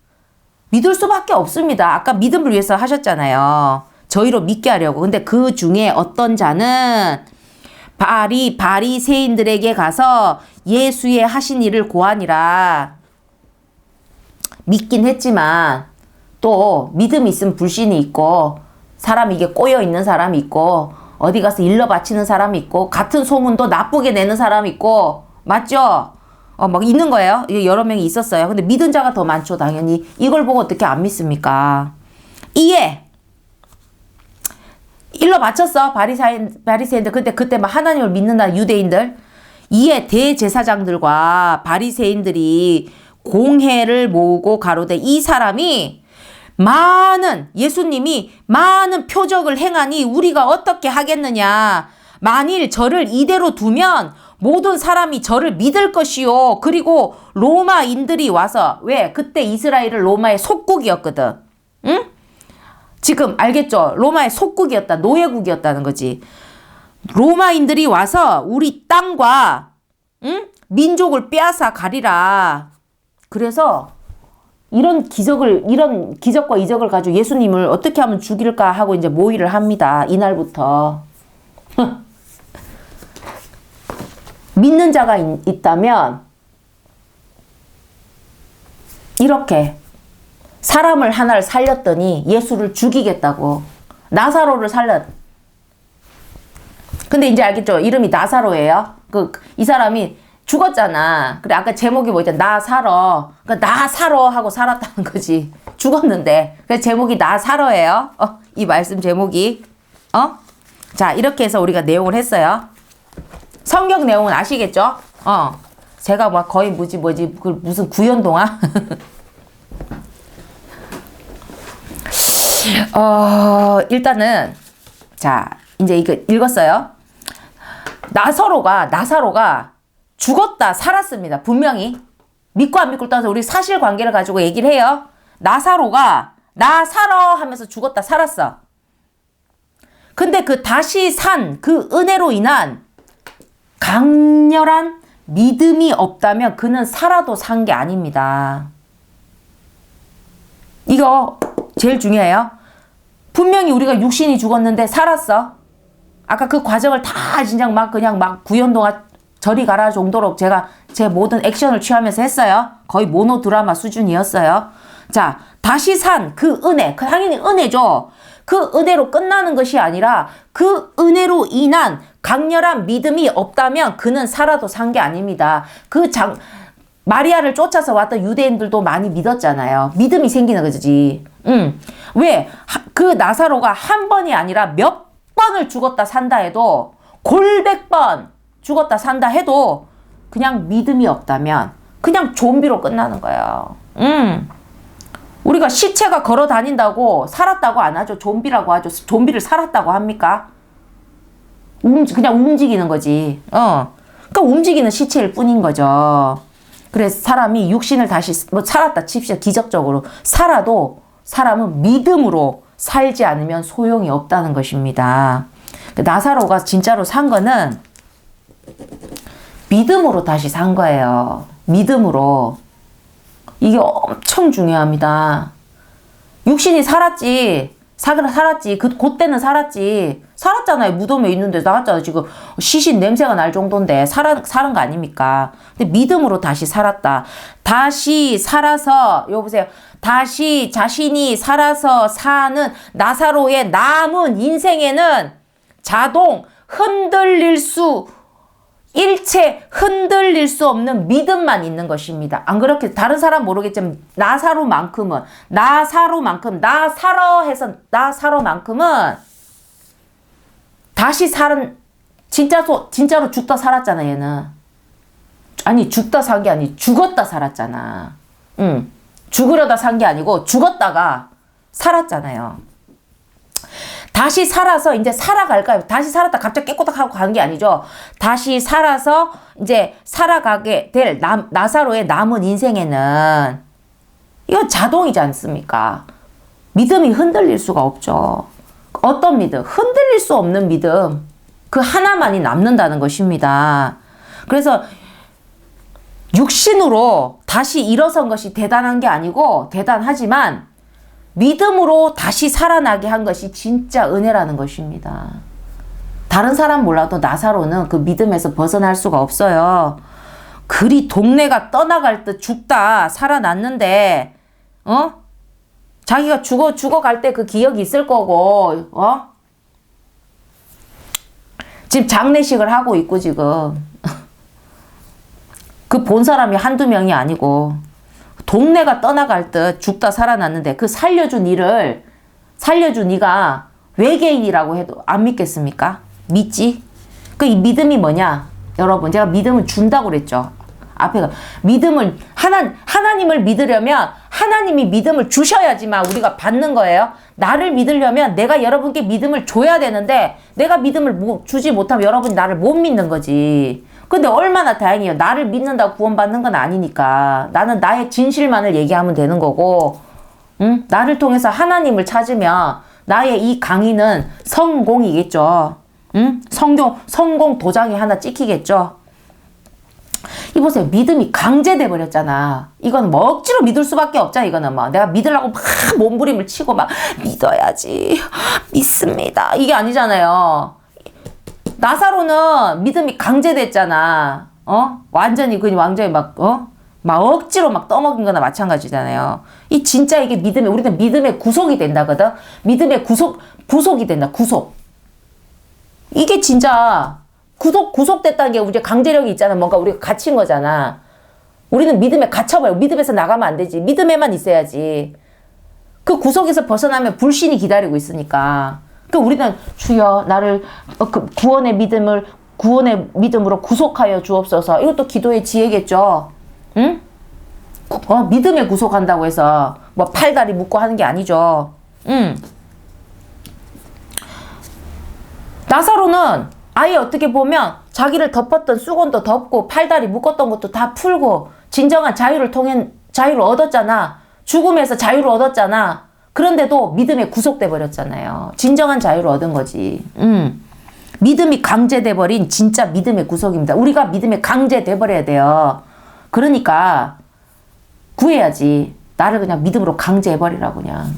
믿을 수밖에 없습니다. 아까 믿음을 위해서 하셨잖아요. 저희로 믿게 하려고. 근데 그 중에 어떤 자는 바리새인들에게 가서 예수의 하신 일을 고하니라. 믿긴 했지만 또 믿음이 있으면 불신이 있고, 사람이 이게 꼬여 있는 사람이 있고, 어디 가서 일러 바치는 사람이 있고, 같은 소문도 나쁘게 내는 사람이 있고, 맞죠? 막 있는 거예요. 여러 명이 있었어요. 근데 믿은 자가 더 많죠, 당연히. 이걸 보고 어떻게 안 믿습니까? 이에 일러 바쳤어, 바리새인들. 그때 막 하나님을 믿는다 예수인들. 이에 대제사장들과 바리새인들이 공회를 모으고 가로되, 이 사람이 예수님이 많은 표적을 행하니 우리가 어떻게 하겠느냐. 만일 저를 이대로 두면 모든 사람이 저를 믿을 것이요. 그리고 로마인들이 와서, 왜? 그때 이스라엘은 로마의 속국이었거든. 응? 지금 알겠죠? 로마의 속국이었다. 노예국이었다는 거지. 로마인들이 와서 우리 땅과 민족을 빼앗아 가리라. 그래서 이런 기적과 이적을 가지고 예수님을 어떻게 하면 죽일까 하고 이제 모의를 합니다. 이날부터. 믿는 자가 있다면 이렇게 사람을 하나를 살렸더니 예수를 죽이겠다고. 나사로를 근데 이제 알겠죠? 이름이 나사로예요. 이 사람이 죽었잖아. 그래, 아까 제목이 뭐였잖아. 나 살어. 그러니까 나 살어 하고 살았다는 거지. 죽었는데. 그래서 제목이 나 살어예요. 이 말씀 제목이. 자, 이렇게 해서 우리가 내용을 했어요. 성경 내용은 아시겠죠? 제가 막 거의 무슨 구연동화? 일단은, 자, 이제 이거 읽었어요. 나사로가 죽었다, 살았습니다. 분명히. 믿고 안 믿고 따라서 우리 사실관계를 가지고 얘기를 해요. 나사로가 나 살아 하면서 죽었다, 살았어. 근데 그 다시 산 그 은혜로 인한 강렬한 믿음이 없다면 그는 살아도 산 게 아닙니다. 이거 제일 중요해요. 분명히 우리가 육신이 죽었는데 살았어. 아까 그 과정을 다 진짜 막 그냥 막 구연 동안 저리 가라 정도로 제가 제 모든 액션을 취하면서 했어요. 거의 모노 드라마 수준이었어요. 자, 다시 산 그 은혜, 그 당연히 은혜죠. 그 은혜로 끝나는 것이 아니라 그 은혜로 인한 강렬한 믿음이 없다면 그는 살아도 산 게 아닙니다. 마리아를 쫓아서 왔던 유대인들도 많이 믿었잖아요. 믿음이 생기는 거지. 왜? 그 나사로가 한 번이 아니라 몇 번을 죽었다 산다 해도 골백 번 죽었다 산다 해도 그냥 믿음이 없다면 그냥 좀비로 끝나는 거예요. 우리가 시체가 걸어 다닌다고 살았다고 안 하죠. 좀비라고 하죠. 좀비를 살았다고 합니까? 그냥 움직이는 거지. 그러니까 움직이는 시체일 뿐인 거죠. 그래서 사람이 육신을 다시 살았다 칩시다. 기적적으로 살아도 사람은 믿음으로 살지 않으면 소용이 없다는 것입니다. 나사로가 진짜로 산 거는 믿음으로 다시 산 거예요. 믿음으로. 이게 엄청 중요합니다. 육신이 살았지. 살았지. 그때는 살았지. 살았잖아요. 무덤에 있는데 나갔잖아요. 지금 시신 냄새가 날 정도인데 살은 거 아닙니까? 근데 믿음으로 다시 살았다. 다시 살아서 여보세요. 다시 자신이 살아서 사는 나사로의 남은 인생에는 일체 흔들릴 수 없는 믿음만 있는 것입니다. 안 그렇게 다른 사람 모르겠지만 나사로만큼은 다시 살은 진짜로 죽다 살았잖아. 얘는 아니 죽다 산 게 아니 죽었다 살았잖아. 죽으려다 산 게 아니고 죽었다가 살았잖아요. 다시 살아서 이제 살아갈까요? 다시 살았다 갑자기 깨꼬닥하고 가는 게 아니죠. 다시 살아서 이제 살아가게 될 나사로의 남은 인생에는 이건 자동이지 않습니까? 믿음이 흔들릴 수가 없죠. 어떤 믿음? 흔들릴 수 없는 믿음. 그 하나만이 남는다는 것입니다. 그래서 육신으로 다시 일어선 것이 대단한 게 아니고 대단하지만 믿음으로 다시 살아나게 한 것이 진짜 은혜라는 것입니다. 다른 사람 몰라도 나사로는 그 믿음에서 벗어날 수가 없어요. 그리 동네가 떠나갈 듯 죽다 살아났는데 자기가 죽어갈 때 그 기억이 있을 거고 지금 장례식을 하고 있고 지금 그 본 사람이 한두 명이 아니고 동네가 떠나갈 듯 죽다 살아났는데 그 살려준 이가 외계인이라고 해도 안 믿겠습니까? 믿지? 그 이 믿음이 뭐냐? 여러분 제가 믿음을 준다고 그랬죠. 앞에가 믿음을 하나님을 믿으려면 하나님이 믿음을 주셔야지만 우리가 받는 거예요. 나를 믿으려면 내가 여러분께 믿음을 줘야 되는데 내가 믿음을 주지 못하면 여러분이 나를 못 믿는 거지. 근데 얼마나 다행이에요. 나를 믿는다고 구원받는 건 아니니까. 나는 나의 진실만을 얘기하면 되는 거고, 나를 통해서 하나님을 찾으면 나의 이 강의는 성공이겠죠. 성공 도장이 하나 찍히겠죠. 이보세요. 믿음이 강제돼 버렸잖아. 이건 뭐 억지로 믿을 수밖에 없잖아. 이거는 뭐 내가 믿으려고 막 몸부림을 치고 막 믿어야지. 믿습니다. 이게 아니잖아요. 나사로는 믿음이 강제됐잖아. 완전히 막 억지로 막 떠먹인 거나 마찬가지잖아요. 진짜 이게 우리는 믿음의 구속이 된다거든. 믿음의 구속이 된다. 구속. 이게 진짜 구속됐다는 게 우리 강제력이 있잖아. 뭔가 우리가 갇힌 거잖아. 우리는 믿음에 갇혀봐요. 믿음에서 나가면 안 되지. 믿음에만 있어야지. 그 구속에서 벗어나면 불신이 기다리고 있으니까. 그러니까 우리는 주여 나를 구원의 믿음으로 구속하여 주옵소서. 이것도 기도의 지혜겠죠. 응? 믿음에 구속한다고 해서 뭐 팔다리 묶고 하는 게 아니죠. 나사로는 아예 어떻게 보면 자기를 덮었던 수건도 덮고 팔다리 묶었던 것도 다 풀고 진정한 자유를 얻었잖아. 죽음에서 자유를 얻었잖아. 그런데도 믿음에 구속돼 버렸잖아요. 진정한 자유를 얻은 거지. 믿음이 강제돼 버린 진짜 믿음의 구속입니다. 우리가 믿음에 강제돼 버려야 돼요. 그러니까 구해야지. 나를 그냥 믿음으로 강제해 버리라고 그냥.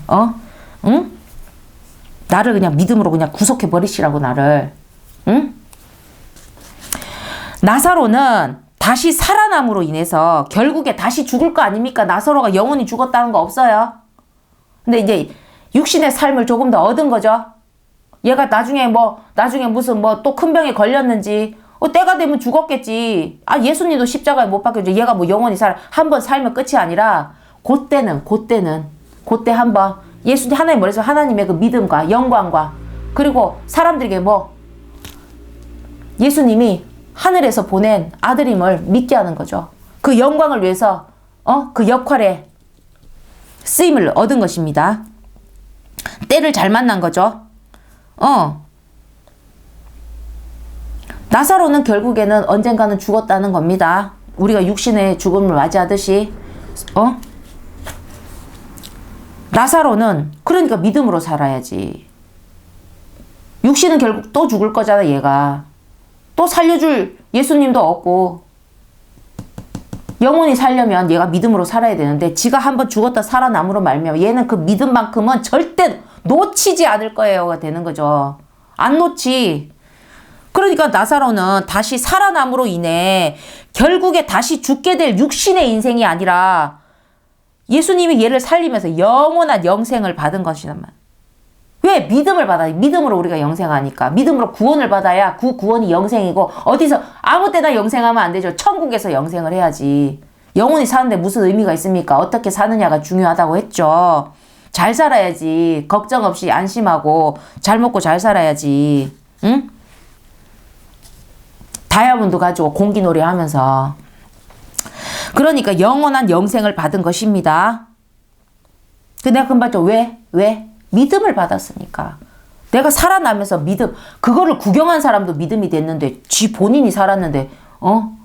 응? 나를 그냥 믿음으로 그냥 구속해 버리시라고 나를. 응? 나사로는 다시 살아남으로 인해서 결국에 다시 죽을 거 아닙니까? 나사로가 영원히 죽었다는 거 없어요. 근데 이제 육신의 삶을 조금 더 얻은 거죠. 얘가 나중에 무슨 또 큰 병에 걸렸는지, 때가 되면 죽었겠지. 예수님도 십자가에 못 박혀져. 얘가 영원히 한번 살면 끝이 아니라, 그때 한번, 예수님, 하나님 머리에서 하나님의 그 믿음과 영광과, 그리고 사람들에게 예수님이 하늘에서 보낸 아들임을 믿게 하는 거죠. 그 영광을 위해서, 그 역할에 쓰임을 얻은 것입니다. 때를 잘 만난 거죠. 나사로는 결국에는 언젠가는 죽었다는 겁니다. 우리가 육신의 죽음을 맞이하듯이, 나사로는 그러니까 믿음으로 살아야지. 육신은 결국 또 죽을 거잖아, 얘가. 또 살려줄 예수님도 없고, 영원히 살려면 얘가 믿음으로 살아야 되는데, 지가 한번 죽었다 살아남으로 말미암아 얘는 그 믿음만큼은 절대 놓치지 않을 거예요가 되는 거죠. 안 놓지. 그러니까 나사로는 다시 살아남으로 인해 결국에 다시 죽게 될 육신의 인생이 아니라 예수님이 얘를 살리면서 영원한 영생을 받은 것이란 말. 왜? 믿음을 받아야. 믿음으로 우리가 영생하니까. 믿음으로 구원을 받아야 그 구원이 영생이고, 어디서 아무 때나 영생하면 안 되죠. 천국에서 영생을 해야지. 영원히 사는데 무슨 의미가 있습니까? 어떻게 사느냐가 중요하다고 했죠. 잘 살아야지. 걱정 없이 안심하고 잘 먹고 잘 살아야지. 응? 다이아몬드 가지고 공기놀이 하면서. 그러니까 영원한 영생을 받은 것입니다. 근데 내가 금방 왜? 믿음을 받았으니까. 내가 살아나면서 믿음, 그거를 구경한 사람도 믿음이 됐는데, 지 본인이 살았는데,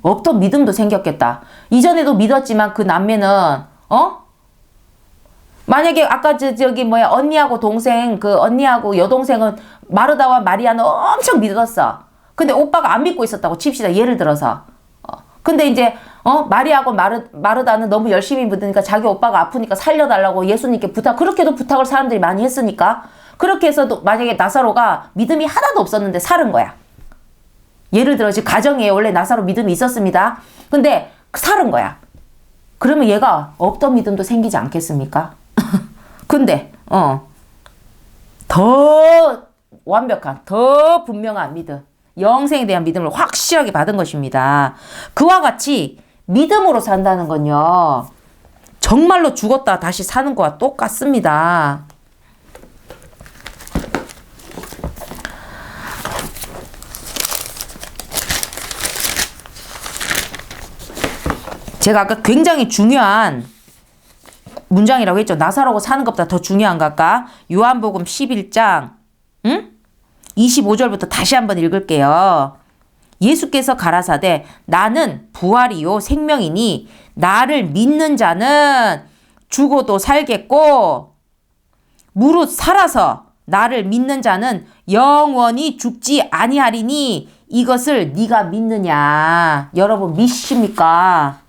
없던 믿음도 생겼겠다. 이전에도 믿었지만 그 남매는, 만약에 아까 언니하고 동생, 그 언니하고 여동생은 마르다와 마리아는 엄청 믿었어. 근데 오빠가 안 믿고 있었다고 칩시다. 예를 들어서. 근데 이제, 마리아하고 마르다는 너무 열심히 믿으니까 자기 오빠가 아프니까 살려달라고 예수님께 그렇게도 부탁을 사람들이 많이 했으니까, 그렇게 해서도 만약에 나사로가 믿음이 하나도 없었는데 살은 거야. 예를 들어, 지금 가정에 원래 나사로 믿음이 있었습니다. 근데 살은 거야. 그러면 얘가 없던 믿음도 생기지 않겠습니까? 근데, 더 완벽한, 더 분명한 믿음, 영생에 대한 믿음을 확실하게 받은 것입니다. 그와 같이 믿음으로 산다는 건요, 정말로 죽었다 다시 사는 거와 똑같습니다. 제가 아까 굉장히 중요한 문장이라고 했죠. 나사로가 사는 것보다 더 중요한 걸까? 요한복음 11장 25절부터 다시 한번 읽을게요. 예수께서 가라사대 나는 부활이요 생명이니 나를 믿는 자는 죽어도 살겠고 무릇 살아서 나를 믿는 자는 영원히 죽지 아니하리니 이것을 네가 믿느냐. 여러분 믿습니까?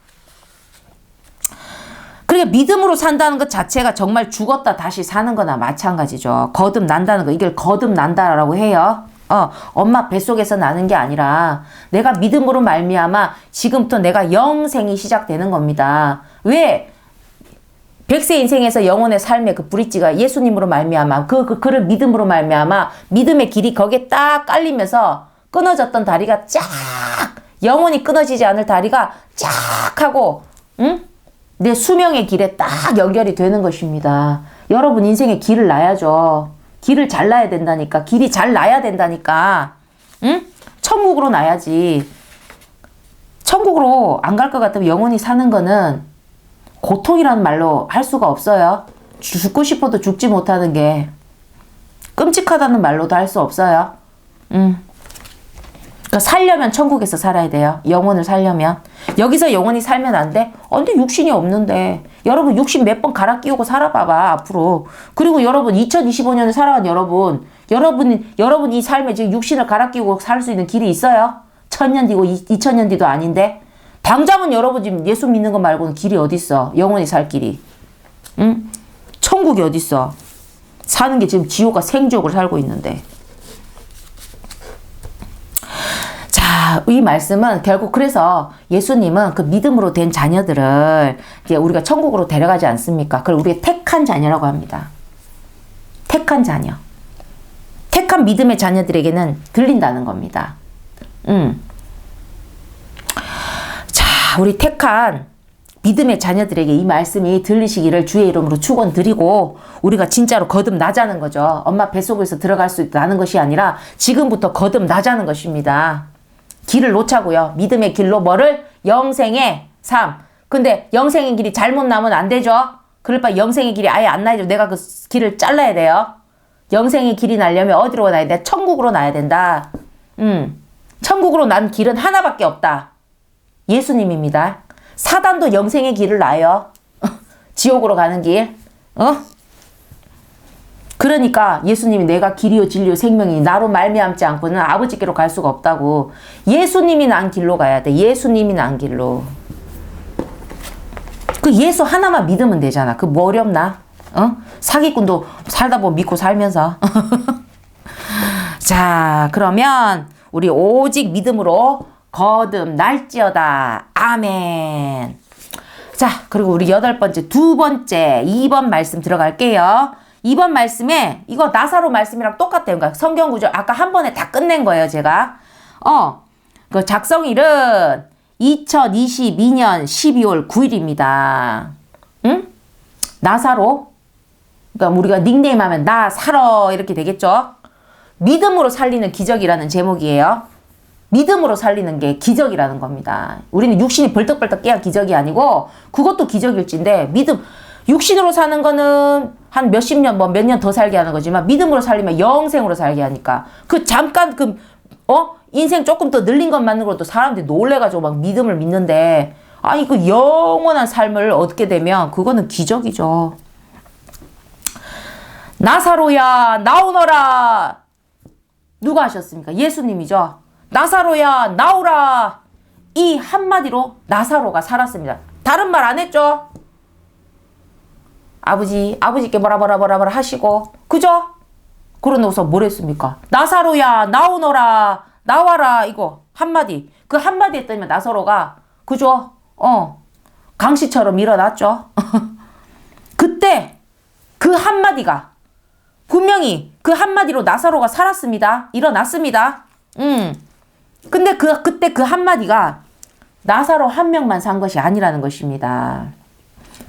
그러니까 믿음으로 산다는 것 자체가 정말 죽었다 다시 사는 거나 마찬가지죠. 거듭난다는 거, 이걸 거듭난다라고 해요. 엄마 뱃속에서 나는 게 아니라 내가 믿음으로 말미암아 지금부터 내가 영생이 시작되는 겁니다. 왜? 100세 인생에서 영혼의 삶의 그 브릿지가 예수님으로 말미암아 그를 믿음으로 말미암아 믿음의 길이 거기에 딱 깔리면서 끊어졌던 다리가 쫙, 영원히 끊어지지 않을 다리가 쫙 하고 내 수명의 길에 딱 연결이 되는 것입니다. 여러분 인생에 길을 놔야죠. 길을 잘 놔야 된다니까. 길이 잘 놔야 된다니까. 응? 천국으로 놔야지. 천국으로 안 갈 것 같으면 영원히 사는 거는 고통이라는 말로 할 수가 없어요. 죽고 싶어도 죽지 못하는 게 끔찍하다는 말로도 할 수 없어요. 그러니까 살려면 천국에서 살아야 돼요. 영혼을 살려면. 여기서 영혼이 살면 안 돼? 근데 육신이 없는데. 여러분 육신 몇 번 갈아 끼우고 살아봐봐 앞으로. 그리고 여러분 2025년을 살아간 여러분 이 삶에 지금 육신을 갈아 끼우고 살 수 있는 길이 있어요? 1000년 뒤고 2000년 뒤도 아닌데. 당장은 여러분 지금 예수 믿는 거 말고는 길이 어딨어? 영혼이 살 길이. 응? 천국이 어딨어? 사는 게 지금 지옥과 생지옥을 살고 있는데. 자, 이 말씀은 결국 그래서 예수님은 그 믿음으로 된 자녀들을 이제 우리가 천국으로 데려가지 않습니까? 그걸 우리의 택한 자녀라고 합니다. 택한 자녀. 택한 믿음의 자녀들에게는 들린다는 겁니다. 자, 우리 택한 믿음의 자녀들에게 이 말씀이 들리시기를 주의 이름으로 축원드리고 우리가 진짜로 거듭나자는 거죠. 엄마 뱃속에서 들어갈 수 있다는 것이 아니라 지금부터 거듭나자는 것입니다. 길을 놓자고요. 믿음의 길로 뭐를? 영생의 삶. 근데 영생의 길이 잘못 나면 안 되죠. 그럴 바에 영생의 길이 아예 안 나야죠. 내가 그 길을 잘라야 돼요. 영생의 길이 나려면 어디로 나야 돼? 천국으로 나야 된다. 천국으로 난 길은 하나밖에 없다. 예수님입니다. 사단도 영생의 길을 나요. 지옥으로 가는 길. 그러니까 예수님이 내가 길이요 진리요 생명이 나로 말미암지 않고는 아버지께로 갈 수가 없다고. 예수님이 난 길로 가야 돼. 예수님이 난 길로. 그 예수 하나만 믿으면 되잖아. 그 뭐 어렵나? 사기꾼도 살다 보면 믿고 살면서. 자, 그러면 우리 오직 믿음으로 거듭날지어다. 아멘. 자, 그리고 우리 8번째, 2번 말씀 들어갈게요. 2번 말씀에 이거 나사로 말씀이랑 똑같아요. 그러니까 성경 구절 아까 한 번에 다 끝낸 거예요, 제가. 그 작성일은 2022년 12월 9일입니다. 응? 나사로. 그러니까 우리가 닉네임 하면 나사로 이렇게 되겠죠? 믿음으로 살리는 기적이라는 제목이에요. 믿음으로 살리는 게 기적이라는 겁니다. 우리는 육신이 벌떡벌떡 깨야 기적이 아니고 그것도 기적일진데 육신으로 사는 거는 한 몇십 년, 몇 년 더 살게 하는 거지만 믿음으로 살리면 영생으로 살게 하니까 잠깐 인생 조금 더 늘린 것만으로도 사람들이 놀래가지고 막 믿음을 믿는데 아니 그 영원한 삶을 얻게 되면 그거는 기적이죠. 나사로야 나오너라. 누가 하셨습니까? 예수님이죠. 나사로야 나오라. 이 한마디로 나사로가 살았습니다. 다른 말 안 했죠? 아버지께 뭐라 하시고, 그죠? 그러고서 뭘 했습니까? 나사로야, 나오너라, 나와라, 이거, 한마디. 그 한마디 했더니 나사로가, 그죠? 강씨처럼 일어났죠? 그때, 그 한마디가, 분명히 그 한마디로 나사로가 살았습니다. 일어났습니다. 근데 그때 그 한마디가 나사로 한 명만 산 것이 아니라는 것입니다.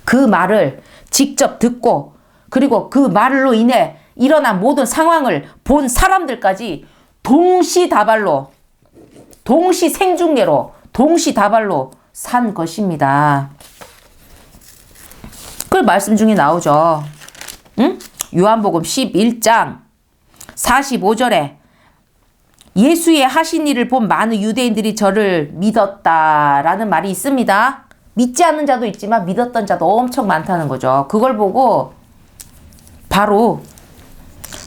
그 말을 직접 듣고 그리고 그 말로 인해 일어난 모든 상황을 본 사람들까지 동시다발로 동시생중계로 동시다발로 산 것입니다. 그 말씀 중에 나오죠. 요한복음 11장 45절에 예수의 하신 일을 본 많은 유대인들이 저를 믿었다라는 말이 있습니다. 믿지 않는 자도 있지만 믿었던 자도 엄청 많다는 거죠. 그걸 보고 바로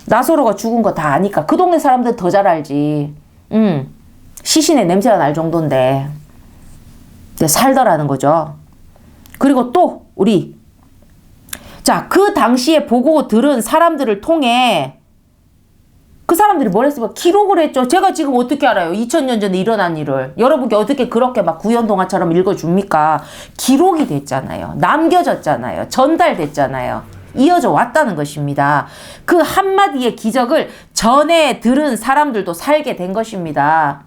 나사로가 죽은 거 다 아니까 그 동네 사람들 더 잘 알지. 시신의 냄새가 날 정도인데 살더라는 거죠. 그리고 또 우리 그 당시에 보고 들은 사람들을 통해 그 사람들이 뭘 했습니까? 기록을 했죠. 제가 지금 어떻게 알아요? 2000년 전에 일어난 일을. 여러분께 어떻게 그렇게 막 구연동화처럼 읽어줍니까? 기록이 됐잖아요. 남겨졌잖아요. 전달됐잖아요. 이어져 왔다는 것입니다. 그 한마디의 기적을 전에 들은 사람들도 살게 된 것입니다.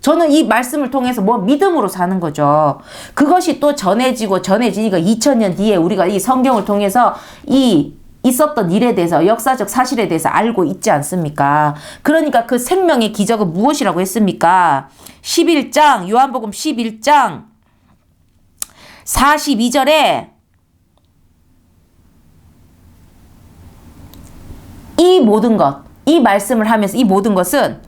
저는 이 말씀을 통해서 믿음으로 사는 거죠. 그것이 또 전해지니까 2000년 뒤에 우리가 이 성경을 통해서 있었던 일에 대해서 역사적 사실에 대해서 알고 있지 않습니까? 그러니까 그 생명의 기적은 무엇이라고 했습니까? 11장 요한복음 11장 42절에 이 모든 것, 이 말씀을 하면서 이 모든 것은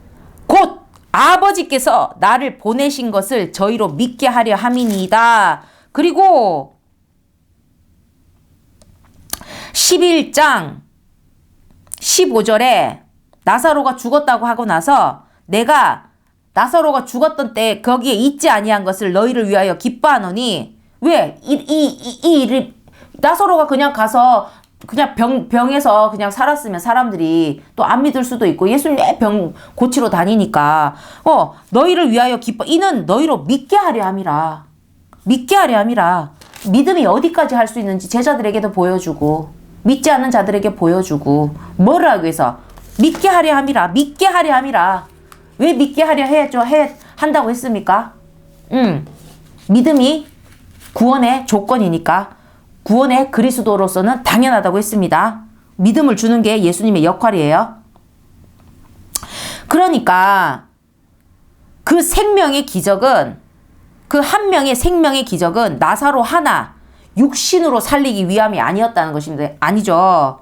곧 아버지께서 나를 보내신 것을 저희로 믿게 하려 함이니이다. 그리고 11장 15절에 나사로가 죽었다고 하고 나서 내가 나사로가 죽었던 때 거기에 있지 아니한 것을 너희를 위하여 기뻐하노니 왜? 이 일을 나사로가 그냥 가서 그냥 병에서 그냥 살았으면 사람들이 또 안 믿을 수도 있고 예수님 병 고치러 다니니까 너희를 위하여 기뻐 이는 너희로 믿게 하려 함이라. 믿게 하려 함이라. 믿음이 어디까지 할 수 있는지 제자들에게도 보여주고 믿지 않는 자들에게 보여주고 뭐를 하기 위해서 믿게 하려 함이라. 믿게 하려 함이라. 왜 믿게 하려 한다고 했습니까? 믿음이 구원의 조건이니까 구원의 그리스도로서는 당연하다고 했습니다. 믿음을 주는 게 예수님의 역할이에요. 그러니까 그 생명의 기적은 그 한 명의 생명의 기적은 나사로 하나 육신으로 살리기 위함이 아니었다는 것입니다. 아니죠.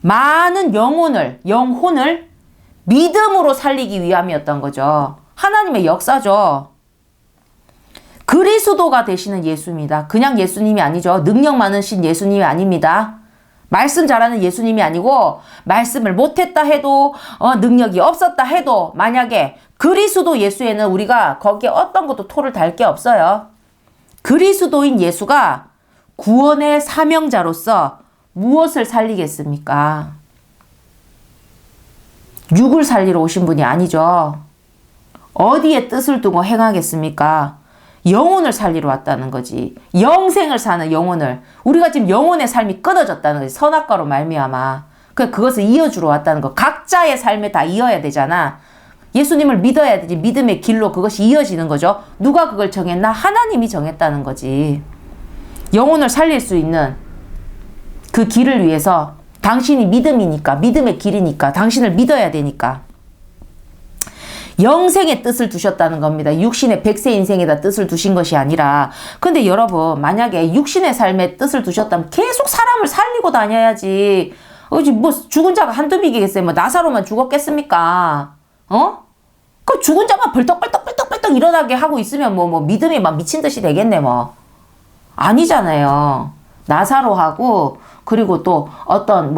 많은 영혼을 믿음으로 살리기 위함이었던 거죠. 하나님의 역사죠. 그리스도가 되시는 예수입니다. 그냥 예수님이 아니죠. 능력 많으신 예수님이 아닙니다. 말씀 잘하는 예수님이 아니고 말씀을 못했다 해도 능력이 없었다 해도 만약에 그리스도 예수에는 우리가 거기에 어떤 것도 토를 달 게 없어요. 그리스도인 예수가 구원의 사명자로서 무엇을 살리겠습니까? 육을 살리러 오신 분이 아니죠. 어디에 뜻을 두고 행하겠습니까? 영혼을 살리러 왔다는 거지. 영생을 사는 영혼을. 우리가 지금 영혼의 삶이 끊어졌다는 거지. 선악과로 말미암아. 그것을 이어주러 왔다는 거. 각자의 삶에 다 이어야 되잖아. 예수님을 믿어야 되지. 믿음의 길로 그것이 이어지는 거죠. 누가 그걸 정했나? 하나님이 정했다는 거지. 영혼을 살릴 수 있는 그 길을 위해서 당신이 믿음이니까, 믿음의 길이니까, 당신을 믿어야 되니까. 영생의 뜻을 두셨다는 겁니다. 육신의 100세 인생에다 뜻을 두신 것이 아니라. 근데 여러분, 만약에 육신의 삶에 뜻을 두셨다면 계속 사람을 살리고 다녀야지. 뭐 죽은 자가 한두 명이겠어요. 뭐 나사로만 죽었겠습니까? 그 죽은 자만 벌떡벌떡 일어나게 하고 있으면 뭐 믿음이 막 미친 듯이 되겠네 뭐. 아니잖아요. 나사로하고 그리고 또 어떤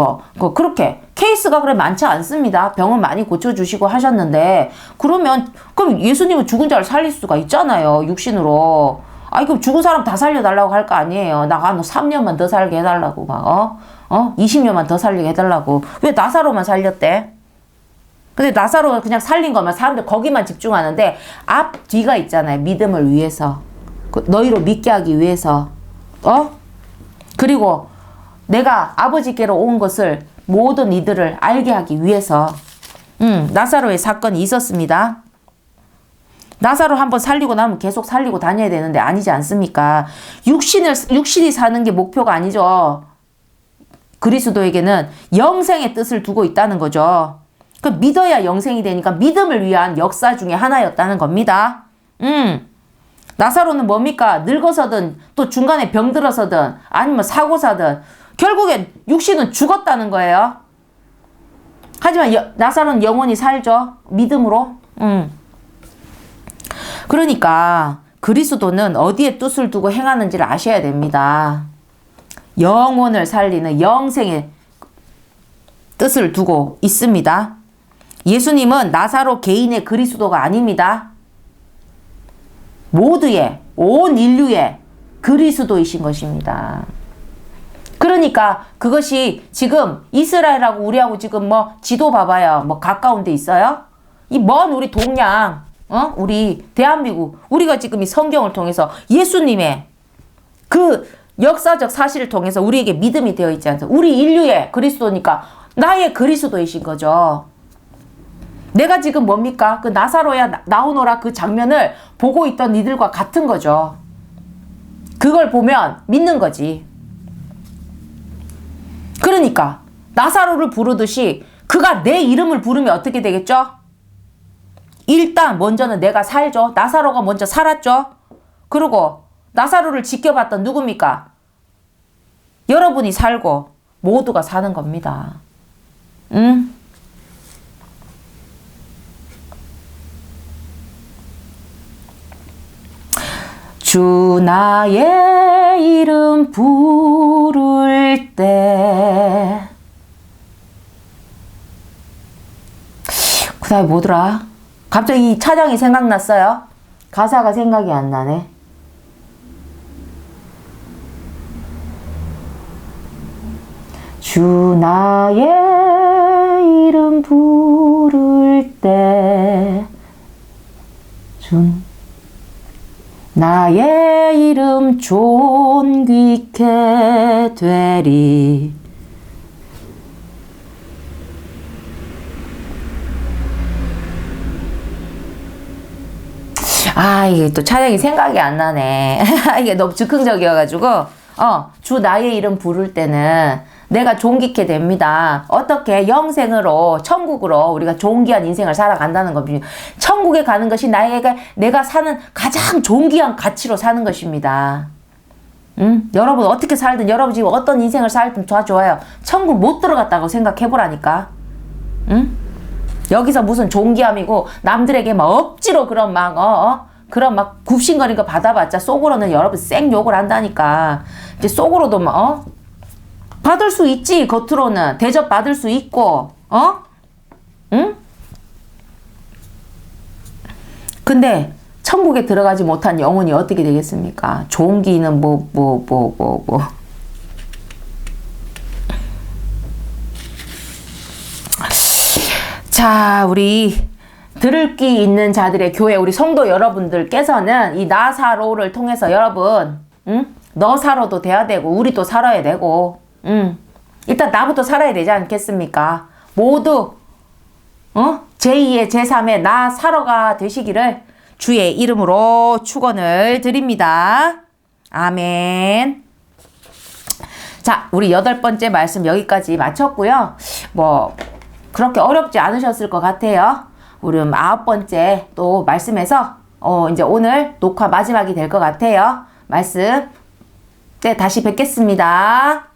그렇게 케이스가 그래 많지 않습니다. 병은 많이 고쳐주시고 하셨는데 그럼 예수님은 죽은 자를 살릴 수가 있잖아요. 육신으로. 그럼 죽은 사람 다 살려달라고 할 거 아니에요. 나 3년만 더 살게 해달라고 20년만 더 살리게 해달라고. 왜 나사로만 살렸대? 근데 나사로는 그냥 살린 거면 사람들 거기만 집중하는데 앞 뒤가 있잖아요. 믿음을 위해서. 너희로 믿게 하기 위해서. 그리고 내가 아버지께로 온 것을 모든 이들을 알게 하기 위해서 나사로의 사건이 있었습니다. 나사로 한번 살리고 나면 계속 살리고 다녀야 되는데 아니지 않습니까? 육신이 사는 게 목표가 아니죠. 그리스도에게는 영생의 뜻을 두고 있다는 거죠. 그 믿어야 영생이 되니까 믿음을 위한 역사 중에 하나였다는 겁니다. 나사로는 뭡니까? 늙어서든 또 중간에 병들어서든 아니면 사고사든 결국엔 육신은 죽었다는 거예요. 하지만 나사로는 영원히 살죠. 믿음으로. 그러니까 그리스도는 어디에 뜻을 두고 행하는지를 아셔야 됩니다. 영혼을 살리는 영생의 뜻을 두고 있습니다. 예수님은 나사로 개인의 그리스도가 아닙니다. 모두의 온 인류의 그리스도이신 것입니다. 그러니까 그것이 지금 이스라엘하고 우리하고 지금 지도 봐봐요. 가까운 데 있어요? 이 먼 우리 동양, 우리 대한민국, 우리가 지금 이 성경을 통해서 예수님의 그 역사적 사실을 통해서 우리에게 믿음이 되어 있지 않습니까? 우리 인류의 그리스도니까 나의 그리스도이신 거죠. 내가 지금 뭡니까? 그 나사로야 나오노라 그 장면을 보고 있던 이들과 같은 거죠. 그걸 보면 믿는 거지. 그러니까 나사로를 부르듯이 그가 내 이름을 부르면 어떻게 되겠죠? 일단 먼저는 내가 살죠. 나사로가 먼저 살았죠. 그리고 나사로를 지켜봤던 누굽니까? 여러분이 살고 모두가 사는 겁니다. 주 나의 이름 부를 때. 그 다음에 뭐더라? 갑자기 이 찬양이 생각났어요. 가사가 생각이 안 나네. 주 나의 이름 부를 때 준 나의 이름 존귀케 되리. 아, 이게 또 찬양이 생각이 안 나네. 이게 너무 즉흥적이어가지고, 주 나의 이름 부를 때는 내가 존귀케 됩니다. 어떻게? 영생으로, 천국으로 우리가 존귀한 인생을 살아간다는 겁니다. 천국에 가는 것이 나에게 내가 사는 가장 존귀한 가치로 사는 것입니다. 여러분 어떻게 살든, 여러분 지금 어떤 인생을 살든 다 좋아요. 천국 못 들어갔다고 생각해보라니까. 여기서 무슨 존귀함이고, 남들에게 막 억지로 그런 그런 막 굽신거리는 거 받아봤자 속으로는 여러분 쌩 욕을 한다니까. 이제 속으로도 막 받을 수 있지. 겉으로는 대접 받을 수 있고, 응? 근데 천국에 들어가지 못한 영혼이 어떻게 되겠습니까? 존귀는 뭐. 자, 우리 들을 귀 있는 자들의 교회, 우리 성도 여러분들께서는 이 나사로를 통해서 여러분, 너사로도 돼야 되고 우리도 살아야 되고, 일단 나부터 살아야 되지 않겠습니까? 모두 제2의 제3의 나사로가 되시기를 주의 이름으로 축원을 드립니다. 아멘. 자, 우리 8번째 말씀 여기까지 마쳤고요. 뭐 그렇게 어렵지 않으셨을 것 같아요. 우리 9번째 또 말씀에서 이제 오늘 녹화 마지막이 될 것 같아요. 말씀 때 다시 뵙겠습니다.